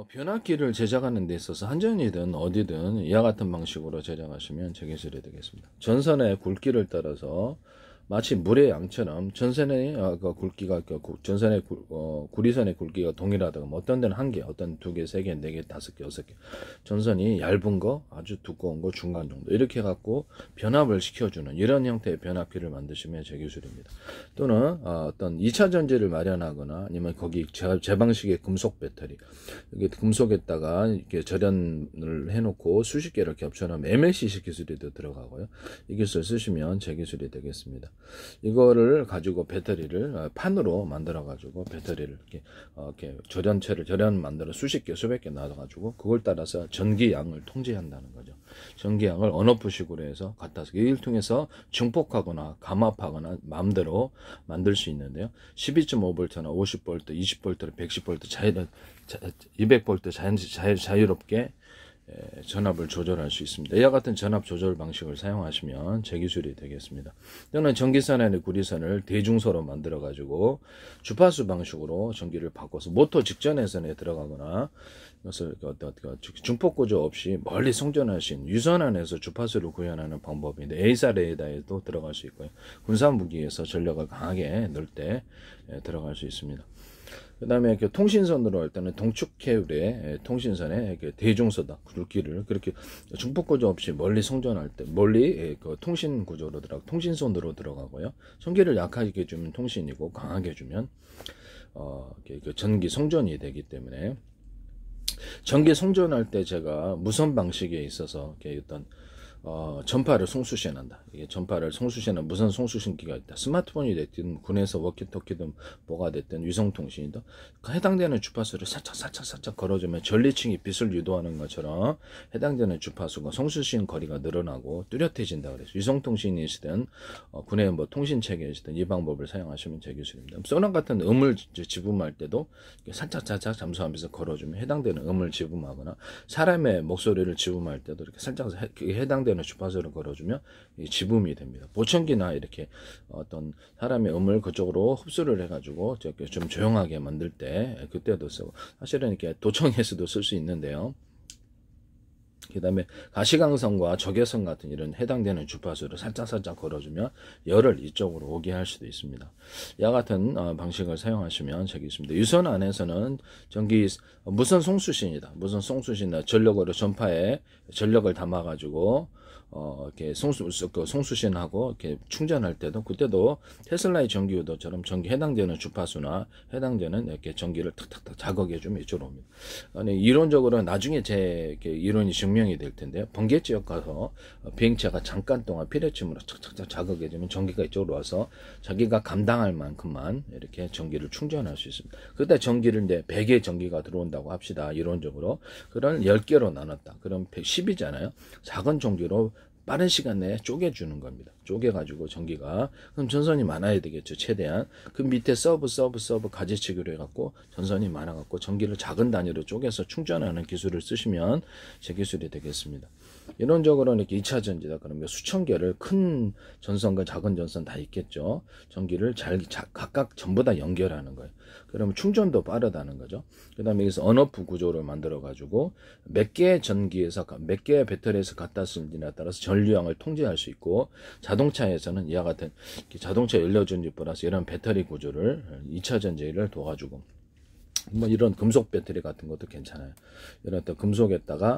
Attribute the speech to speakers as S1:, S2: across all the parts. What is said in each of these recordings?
S1: 변압기를 제작하는 데 있어서 한전이든 어디든 이와 같은 방식으로 제작하시면 제기술이 되겠습니다. 전선의 굵기를 따라서 마치 물의 양처럼 전선의 굵기가 전선의 구리선의 굵기가 동일하다고 어떤 데는 한 개, 어떤 두 개, 세 개, 네 개, 다섯 개, 여섯 개. 전선이 얇은 거, 아주 두꺼운 거, 중간 정도 이렇게 갖고 변압을 시켜주는 이런 형태의 변압기를 만드시면 제기술입니다. 또는 어떤 2차 전지를 마련하거나 아니면 거기 제 방식의 금속 배터리, 여기 금속에다가 이렇게 절연을 해놓고 수십 개를 겹쳐놓으면 MLCC 기술이 들어가고요. 이 기술 쓰시면 제기술이 되겠습니다. 이거를 가지고 배터리를 판으로 만들어 가지고 배터리를 이렇게 절연 만들어 수십 개 수백 개 놔둬 가지고 그걸 따라서 전기양을 통제한다는 거죠. 전기양을 언오프식으로 해서 갖다 이를 통해서 증폭하거나 감압하거나 마음대로 만들 수 있는데요. 12.5V나 50V, 20V, 110V 200V 자유롭게 전압을 조절할 수 있습니다. 이와 같은 전압 조절 방식을 사용하시면 제기술이 되겠습니다. 또는 전기선의 구리선을 대중소로 만들어 가지고 주파수 방식으로 전기를 바꿔서 모터 직전에선에 들어가거나 이것을 중폭 구조 없이 멀리 송전할 수 있는 유선 안에서 주파수를 구현하는 방법인데 에이사 레이더에도 들어갈 수 있고요. 군사 무기에서 전력을 강하게 넣을 때 들어갈 수 있습니다. 그 다음에 통신선으로 할 때는 동축계율의 통신선의 대중소다 굵기를 그렇게 중폭 구조 없이 멀리 송전할 때 멀리 통신 구조로 통신선으로 들어가고요. 전기를 약하게 주면 통신이고 강하게 주면 전기 송전이 되기 때문에 전기 송전할 때 제가 무선 방식에 있어서 어떤 전파를 송수신한다. 이게 전파를 송수신하는 무선 송수신기가 있다. 스마트폰이 됐든 군에서 워키토키든 뭐가 됐든 위성통신이든 해당되는 주파수를 살짝 걸어주면 전리층이 빛을 유도하는 것처럼 해당되는 주파수가 송수신 거리가 늘어나고 뚜렷해진다 그래서 위성통신이시든 군의 뭐 통신체계이시든 이 방법을 사용하시면 제기술입니다. 소나 같은 음을 지분할 때도 살짝 잠수하면서 걸어주면 해당되는 음을 지분하거나 사람의 목소리를 지분할 때도 이렇게 살짝 해당되는 주파수를 걸어주면 지붐이 됩니다. 보청기나 이렇게 어떤 사람의 음을 그쪽으로 흡수를 해가지고 좀 조용하게 만들 때 그때도 쓰고 사실은 이렇게 도청에서도 쓸 수 있는데요. 그 다음에 가시광선과 적외선 같은 이런 해당되는 주파수를 살짝 걸어주면 열을 이쪽으로 오게 할 수도 있습니다. 이와 같은 방식을 사용하시면 저기 있습니다. 유선 안에서는 무선 송수신이다. 무선 송수신이나 전력으로 전파에 전력을 담아가지고 이렇게 송수신하고 이렇게 충전할 때도 그때도 테슬라의 전기유도처럼 해당되는 주파수나 해당되는 이렇게 전기를 탁탁탁 자극해주면 이쪽으로 옵니다. 아니, 이론적으로 나중에 제 이론이 증명이 될 텐데요. 번개 지역 가서 비행체가 잠깐 동안 피뢰침으로 착착착 자극해주면 전기가 이쪽으로 와서 자기가 감당할 만큼만 이렇게 전기를 충전할 수 있습니다. 그때 전기를 이제 100의 전기가 들어온다고 합시다. 이론적으로. 그걸 10개로 나눴다. 그럼 110이잖아요. 작은 전기로 빠른 시간 내에 쪼개주는 겁니다. 쪼개가지고 전기가 그럼 전선이 많아야 되겠죠. 최대한 그 밑에 서브 가지치기로 해갖고 전선이 많아갖고 전기를 작은 단위로 쪼개서 충전하는 기술을 쓰시면 제 기술이 되겠습니다. 이론적으로는 이렇게 2차 전지다 그러면 수천 개를 큰 전선과 작은 전선 다 있겠죠. 전기를 각각 전부 다 연결하는 거예요. 그러면 충전도 빠르다는 거죠. 그 다음에 여기서 언오프 구조를 만들어 가지고 몇 개의 전기에서 몇 개의 배터리에서 갖다 쓰느냐에 따라서 전류량을 통제할 수 있고 자동차에서는 이와 같은 자동차 연료전지 플러스 이런 배터리 구조를 2차 전지를 둬가지고 뭐 이런 금속 배터리 같은 것도 괜찮아요. 이런 어떤 금속에다가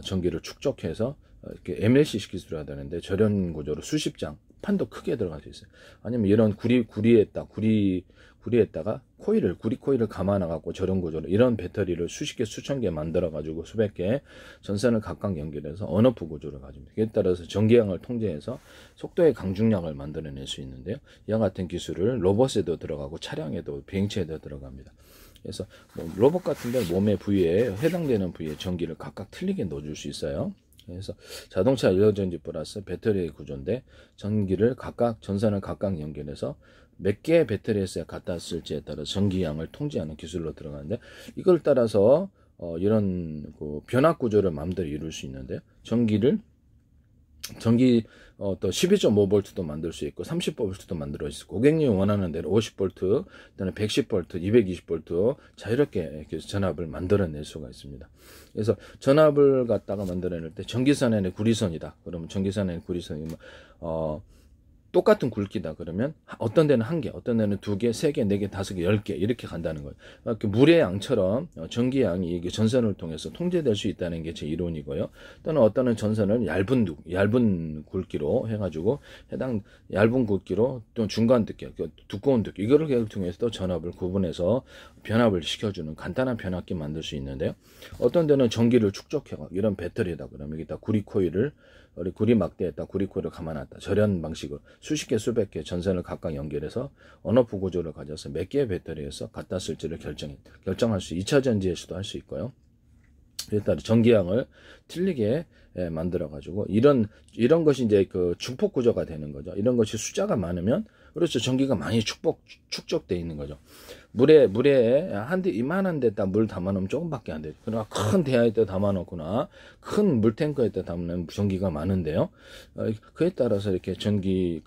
S1: 전기를 축적해서 이렇게 MLCC 기술을 해야 되는데 절연 구조로 수십 장 판도 크게 들어갈 수 있어요. 아니면 이런 구리에다가 구리 코일을 감아놔갖고 절연 구조로 이런 배터리를 수십 개 수천 개 만들어가지고 수백 개 전선을 각각 연결해서 언오프 구조를 가집니다. 이에 따라서 전기량을 통제해서 속도의 강중량을 만들어낼 수 있는데요. 이와 같은 기술을 로봇에도 들어가고 차량에도 비행체에도 들어갑니다. 그래서 로봇 같은데 몸의 부위에 해당되는 부위에 전기를 각각 틀리게 넣어줄 수 있어요. 그래서 자동차 연료전지 플러스 배터리의 구조인데 전선을 각각 연결해서 몇 개의 배터리에서 갖다 쓸지에 따라 전기량을 통제하는 기술로 들어가는데 이걸 따라서 이런 변압 구조를 마음대로 이룰 수 있는데 전기를 전기 또 12.5V도 만들 수 있고 30V도 만들어 있고 고객님이 원하는 대로 50V, 또는 110V, 220V 자유롭게 이렇게 전압을 만들어낼 수가 있습니다. 그래서 전압을 갖다가 만들어낼 때 전기선에는 구리선이다. 그러면 전기선에는 구리선이 똑같은 굵기다. 그러면 어떤 데는 1개, 어떤 데는 2개, 3개, 4개, 5개, 10개 이렇게 간다는 거예요. 물의 양처럼 전기양이 이게 전선을 통해서 통제될 수 있다는 게 제 이론이고요. 또는 어떤 전선을 얇은 굵기로 해가지고 해당 얇은 굵기로 또 중간 두께, 두꺼운 두께 이거를 통해서 또 전압을 구분해서 변압을 시켜주는 간단한 변압기 만들 수 있는데요. 어떤 데는 전기를 축적해가 이런 배터리다. 그러면 여기다 구리 코일을 구리 막대에다 구리 코일을 감아놨다. 절연 방식으로 수십 개 수백 개 전선을 각각 연결해서 언오프 구조를 가져서 몇 개의 배터리에서 갖다 쓸지를 결정할 수 2차 전지에서도 할 수 있고요. 그에 따라 전기량을 틀리게 만들어 가지고 이런 것이 이제 그 중폭 구조가 되는 거죠. 이런 것이 숫자가 많으면 그렇죠. 전기가 많이 축적돼 있는 거죠. 물에 이만한 데다 물 담아놓으면 조금밖에 안 돼요. 그러나 큰 대야에다 담아놓거나 큰 물탱크에다 담는 전기가 많은데요. 그에 따라서 이렇게 전기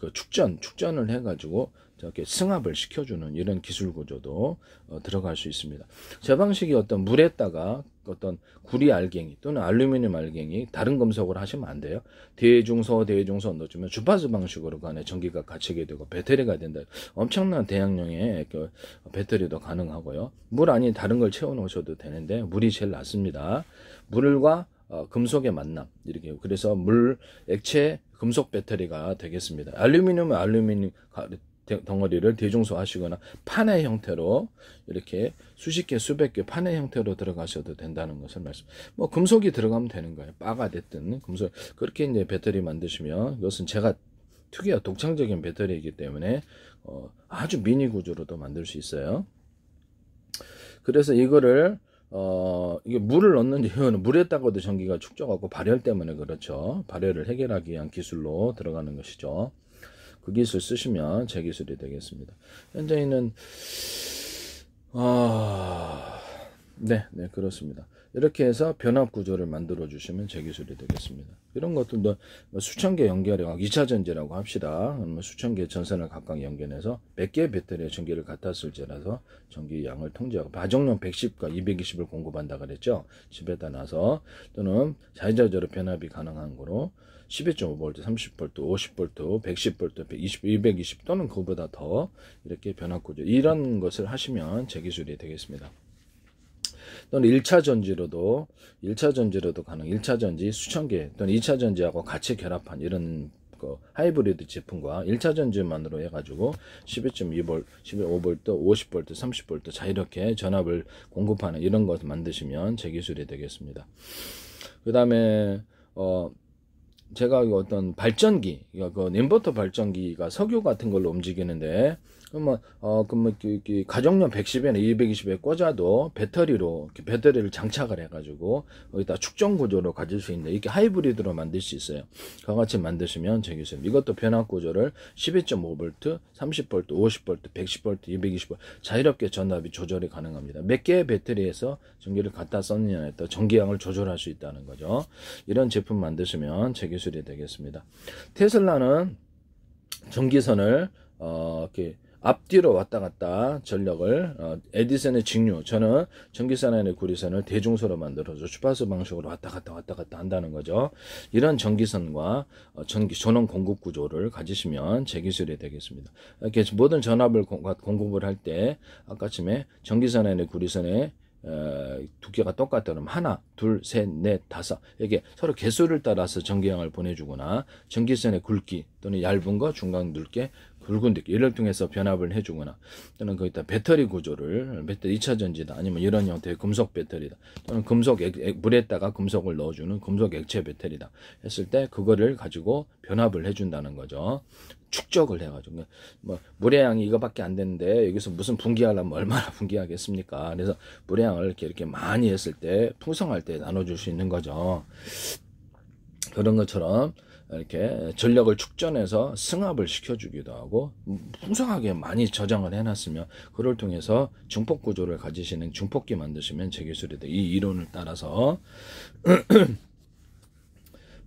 S1: 축전을 해가지고 이렇게 승합을 시켜주는 이런 기술 구조도 들어갈 수 있습니다. 제 방식이 어떤 물에다가 어떤 구리 알갱이 또는 알루미늄 알갱이 다른 금속을 하시면 안 돼요. 대중소 넣어주면 주파수 방식으로 간에 전기가 갇히게 되고 배터리가 된다. 엄청난 대용량의 그 배터리도 가능하고요. 물 아닌 다른 걸 채워 놓으셔도 되는데 물이 제일 낫습니다. 물과 금속의 만남 이렇게 그래서 액체 금속 배터리가 되겠습니다. 알루미늄은 알루미늄 덩어리를 대중소 하시거나 판의 형태로 이렇게 수십 개 수백 개 판의 형태로 들어가셔도 된다는 것을 금속이 들어가면 되는 거예요. 바가 됐든 금속 그렇게 이제 배터리 만드시면 이것은 제가 특유의 독창적인 배터리이기 때문에 아주 미니 구조로도 만들 수 있어요. 그래서 이거를 이게 물을 넣는 이유는 물에다가도 전기가 축적하고 발열 때문에 그렇죠. 발열을 해결하기 위한 기술로 들어가는 것이죠. 그 기술 쓰시면 제 기술이 되겠습니다. 현재는 네 그렇습니다. 이렇게 해서 변압 구조를 만들어 주시면 제 기술이 되겠습니다. 이런 것들도 수천 개 연결해서 2차 전지라고 합시다. 수천 개 전선을 각각 연결해서 몇 개의 배터리에 전기를 갖다 쓸지라서 전기 양을 통제하고 가정용 110과 220을 공급한다 그랬죠. 집에다 놔서 또는 자유자재로 변압이 가능한 거로 12.5V, 30V, 50V, 110V, 120, 220 또는 그보다 더 이렇게 변압 구조 이런 것을 하시면 제 기술이 되겠습니다. 또는 1차 전지로도 가능. 1차 전지 수천 개 또는 2차 전지하고 같이 결합한 이런 하이브리드 제품과 1차 전지만으로 해가지고 12.2V, 15V, 50V, 30V 자유롭게 전압을 공급하는 이런 것을 만드시면 제 기술이 되겠습니다. 그 다음에 제가 어떤 발전기, 인버터 발전기가 석유 같은 걸로 움직이는데, 가정용 110에나 220에 꽂아도 배터리를 장착을 해가지고, 거기다 축전 구조로 가질 수 있는데, 이렇게 하이브리드로 만들 수 있어요. 그와 같이 만드시면 제 기술. 이것도 변압 구조를 12.5V, 30V, 50V, 110V, 220V 자유롭게 전압이 조절이 가능합니다. 몇 개의 배터리에서 전기를 갖다 썼느냐에 따라 전기량을 조절할 수 있다는 거죠. 이런 제품 만드시면 제 기술이 되겠습니다. 테슬라는 전기선을 이렇게 앞뒤로 왔다 갔다 전력을 에디슨의 직류 저는 전기선의 구리선을 대중소로 만들어서 주파수 방식으로 왔다 갔다 한다는 거죠. 이런 전기선과 전원 공급 구조를 가지시면 제 기술이 되겠습니다. 이렇게 모든 전압을 공급을 할 때 아까쯤에 전기선의 구리선의 두께가 똑같다 그러면 하나, 둘, 셋, 넷, 다섯 이렇게 서로 개수를 따라서 전기량을 보내주거나 전기선의 굵기 또는 얇은 거, 중간 굵게, 굵은 두께 이를 통해서 변압을 해주거나 또는 거기다 배터리 구조를 2차 전지다 아니면 이런 형태의 금속 배터리다 또는 물에다가 금속을 넣어주는 금속 액체 배터리다 했을 때 그거를 가지고 변압을 해준다는 거죠. 축적을 해가지고 물의 양이 이거밖에 안 되는데 여기서 무슨 분기하려면 얼마나 분기하겠습니까? 그래서 물의 양을 이렇게 많이 했을 때 풍성할 때 나눠줄 수 있는 거죠. 그런 것처럼 이렇게 전력을 축전해서 승합을 시켜주기도 하고 풍성하게 많이 저장을 해놨으면 그걸 통해서 중폭 구조를 가지시는 중폭기 만드시면 제 기술이 돼. 이 이론을 따라서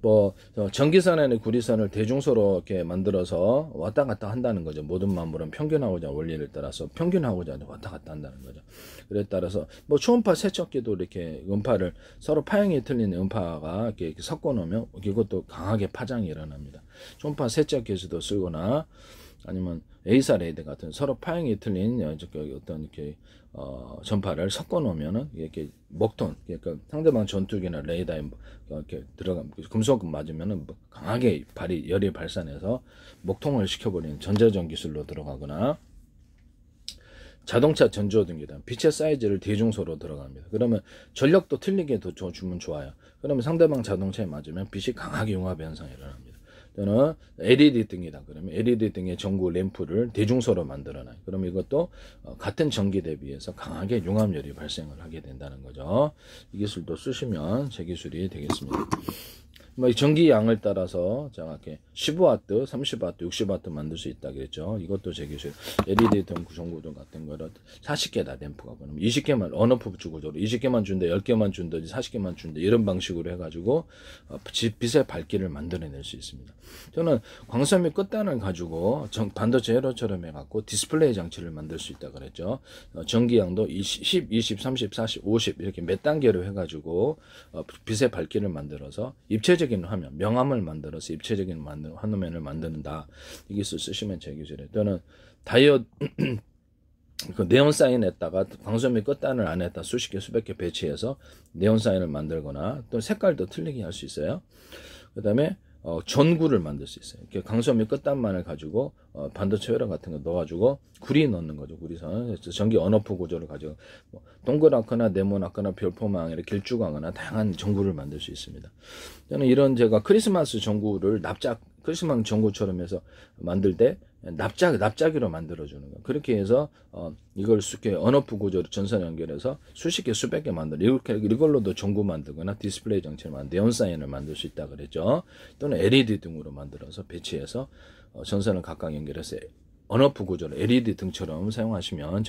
S1: 뭐 전기선에는 구리선을 대중소로 이렇게 만들어서 왔다 갔다 한다는 거죠. 모든 만물은 평균하고자 원리를 따라서 평균하고자 왔다 갔다 한다는 거죠. 그래 따라서 뭐 초음파 세척기도 이렇게 음파를 서로 파형이 틀린 음파가 이렇게 섞어 놓으면 이것도 강하게 파장이 일어납니다. 초음파 세척기에서도 쓰거나 아니면 A사 레이더 같은 서로 파형이 틀린 어떤 이렇게 전파를 섞어 놓으면은 이렇게 먹통, 그러니까 상대방 전투기나 레이더에 이렇게 들어가면 금속 맞으면은 강하게 열이 발산해서 먹통을 시켜버리는 전자전 기술로 들어가거나 자동차 전조등이다. 빛의 사이즈를 대중소로 들어갑니다. 그러면 전력도 틀리게 주면 좋아요. 그러면 상대방 자동차에 맞으면 빛이 강하게 융합 현상이 일어납니다. 또는 LED 등이다. 그러면 LED 등의 전구 램프를 대중소로 만들어놔요. 그러면 이것도 같은 전기 대비해서 강하게 융합열이 발생을 하게 된다는 거죠. 이 기술도 쓰시면 제 기술이 되겠습니다. 뭐 전기 양을 따라서 정확히 15W, 30W, 60W 만들 수 있다 그랬죠. 이것도 제 기술. LED 등 전구등 같은 거를 40개다 램프가. 그러면 20개만 언오프 구조로 20개만 준다, 10개만 준다, 40개만 준다 이런 방식으로 해가지고 빛의 밝기를 만들어낼 수 있습니다. 저는 광선미 끝단을 가지고 반도체 회로처럼 해갖고 디스플레이 장치를 만들 수 있다 그랬죠. 전기 양도 10, 20, 30, 40, 50 이렇게 몇 단계로 해가지고 빛의 밝기를 만들어서 입체적인 화면, 명암을 만들어서 입체적인 화면을 만드는다. 이 기술 쓰시면 제 기술이에요. 또는 다이오드 그 네온 사인에다가 광선미 끝단을 안에다 수십 개, 수백 개 배치해서 네온 사인을 만들거나 또 색깔도 틀리게 할 수 있어요. 그 다음에 전구를 만들 수 있어요. 이렇게 광선미 끝단만을 가지고 반도체 회로 같은 거 넣어가지고 구리 넣는 거죠. 구리선 전기 언오프 구조를 가지고 동그랗거나 네모나거나 별포망 이렇게 길쭉하거나 다양한 전구를 만들 수 있습니다. 저는 이런 제가 크리스마스 전구를 크리스마스 전구처럼 해서 만들 때 납작이로 만들어주는 거. 그렇게 해서, 이걸 이렇게 언오프 구조로 전선 연결해서 수십 개, 수백 개 이걸로도 전구 만들거나 디스플레이 장치를 네온 사인을 만들 수 있다 그랬죠. 또는 LED 등으로 만들어서 배치해서, 전선을 각각 연결해서 언오프 구조로 LED 등처럼 사용하시면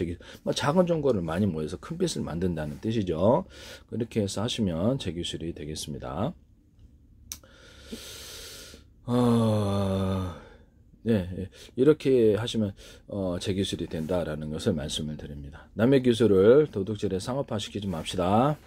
S1: 작은 전구를 많이 모여서 큰 빛을 만든다는 뜻이죠. 그렇게 해서 하시면 제 기술이 되겠습니다. 네, 이렇게 하시면 제 기술이 된다라는 것을 말씀을 드립니다. 남의 기술을 도둑질에 상업화시키지 맙시다.